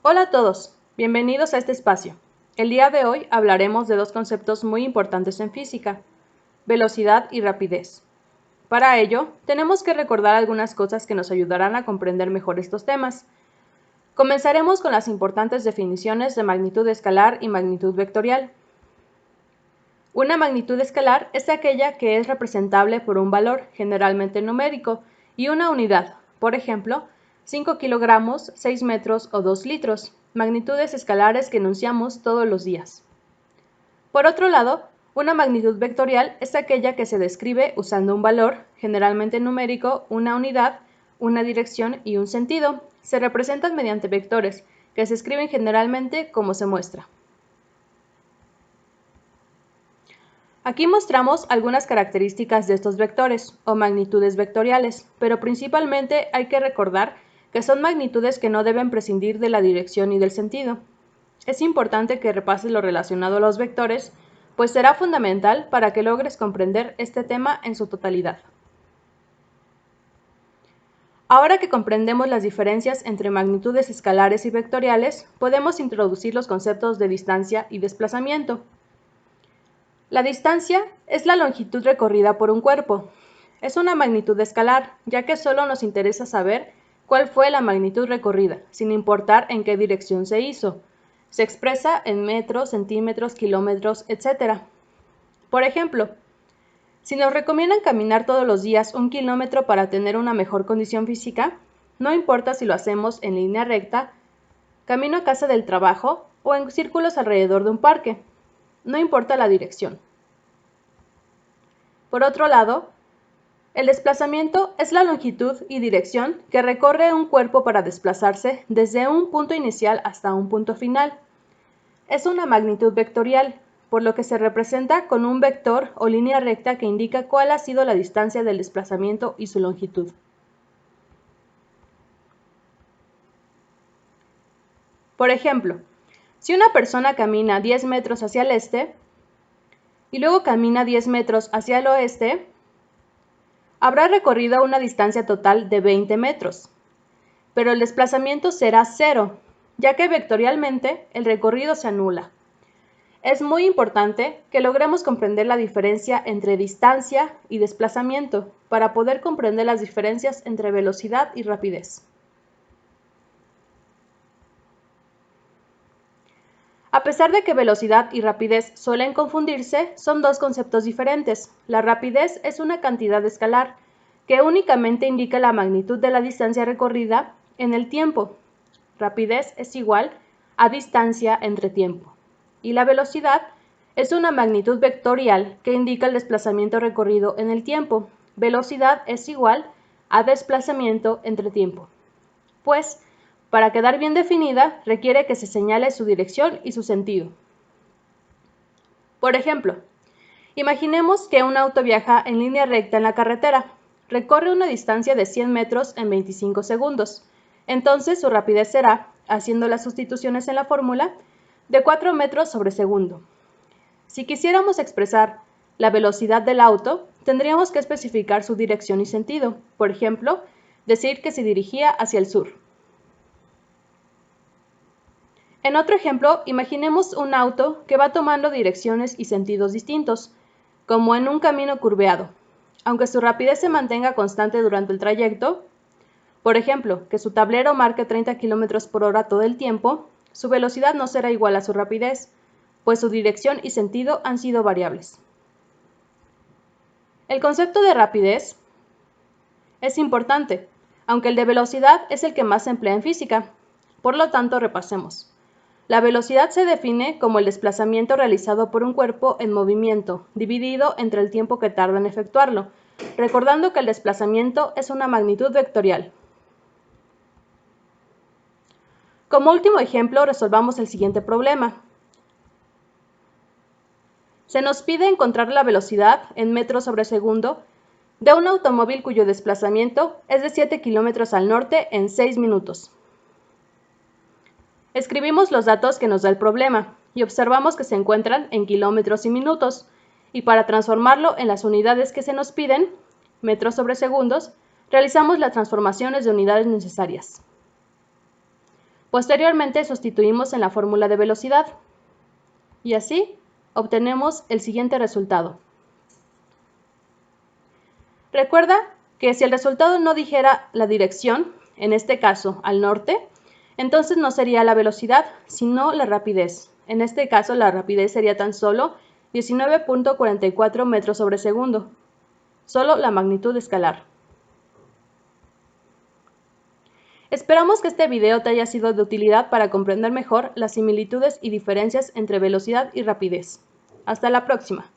Hola a todos, bienvenidos a este espacio. El día de hoy hablaremos de dos conceptos muy importantes en física, velocidad y rapidez. Para ello, tenemos que recordar algunas cosas que nos ayudarán a comprender mejor estos temas. Comenzaremos con las importantes definiciones de magnitud escalar y magnitud vectorial. Una magnitud escalar es aquella que es representable por un valor, generalmente numérico, y una unidad, por ejemplo, 5 kilogramos, 6 metros o 2 litros, magnitudes escalares que enunciamos todos los días. Por otro lado, una magnitud vectorial es aquella que se describe usando un valor, generalmente numérico, una unidad, una dirección y un sentido. Se representan mediante vectores, que se escriben generalmente como se muestra. Aquí mostramos algunas características de estos vectores, o magnitudes vectoriales, pero principalmente hay que recordar que son magnitudes que no deben prescindir de la dirección y del sentido. Es importante que repases lo relacionado a los vectores, pues será fundamental para que logres comprender este tema en su totalidad. Ahora que comprendemos las diferencias entre magnitudes escalares y vectoriales, podemos introducir los conceptos de distancia y desplazamiento. La distancia es la longitud recorrida por un cuerpo. Es una magnitud escalar, ya que solo nos interesa saber cuál fue la magnitud recorrida, sin importar en qué dirección se hizo. Se expresa en metros, centímetros, kilómetros, etc. Por ejemplo, si nos recomiendan caminar todos los días 1 kilómetro para tener una mejor condición física, no importa si lo hacemos en línea recta, camino a casa del trabajo o en círculos alrededor de un parque. No importa la dirección. Por otro lado, el desplazamiento es la longitud y dirección que recorre un cuerpo para desplazarse desde un punto inicial hasta un punto final. Es una magnitud vectorial, por lo que se representa con un vector o línea recta que indica cuál ha sido la distancia del desplazamiento y su longitud. Por ejemplo, si una persona camina 10 metros hacia el este y luego camina 10 metros hacia el oeste, habrá recorrido una distancia total de 20 metros, pero el desplazamiento será cero, ya que vectorialmente el recorrido se anula. Es muy importante que logremos comprender la diferencia entre distancia y desplazamiento para poder comprender las diferencias entre velocidad y rapidez. A pesar de que velocidad y rapidez suelen confundirse, son dos conceptos diferentes. La rapidez es una cantidad escalar que únicamente indica la magnitud de la distancia recorrida en el tiempo. Rapidez es igual a distancia entre tiempo. Y la velocidad es una magnitud vectorial que indica el desplazamiento recorrido en el tiempo. Velocidad es igual a desplazamiento entre tiempo. Pues, para quedar bien definida, requiere que se señale su dirección y su sentido. Por ejemplo, imaginemos que un auto viaja en línea recta en la carretera. Recorre una distancia de 100 metros en 25 segundos. Entonces su rapidez será, haciendo las sustituciones en la fórmula, de 4 metros sobre segundo. Si quisiéramos expresar la velocidad del auto, tendríamos que especificar su dirección y sentido. Por ejemplo, decir que se dirigía hacia el sur. En otro ejemplo, imaginemos un auto que va tomando direcciones y sentidos distintos, como en un camino curveado. Aunque su rapidez se mantenga constante durante el trayecto, por ejemplo, que su tablero marque 30 km por hora todo el tiempo, su velocidad no será igual a su rapidez, pues su dirección y sentido han sido variables. El concepto de rapidez es importante, aunque el de velocidad es el que más se emplea en física. Por lo tanto, repasemos. La velocidad se define como el desplazamiento realizado por un cuerpo en movimiento, dividido entre el tiempo que tarda en efectuarlo, recordando que el desplazamiento es una magnitud vectorial. Como último ejemplo, resolvamos el siguiente problema. Se nos pide encontrar la velocidad en metros sobre segundo de un automóvil cuyo desplazamiento es de 7 km al norte en 6 minutos. Escribimos los datos que nos da el problema y observamos que se encuentran en kilómetros y minutos, y para transformarlo en las unidades que se nos piden, metros sobre segundos, realizamos las transformaciones de unidades necesarias. Posteriormente sustituimos en la fórmula de velocidad y así obtenemos el siguiente resultado. Recuerda que si el resultado no dijera la dirección, en este caso al norte, entonces no sería la velocidad, sino la rapidez. En este caso la rapidez sería tan solo 19.44 metros sobre segundo, solo la magnitud escalar. Esperamos que este video te haya sido de utilidad para comprender mejor las similitudes y diferencias entre velocidad y rapidez. Hasta la próxima.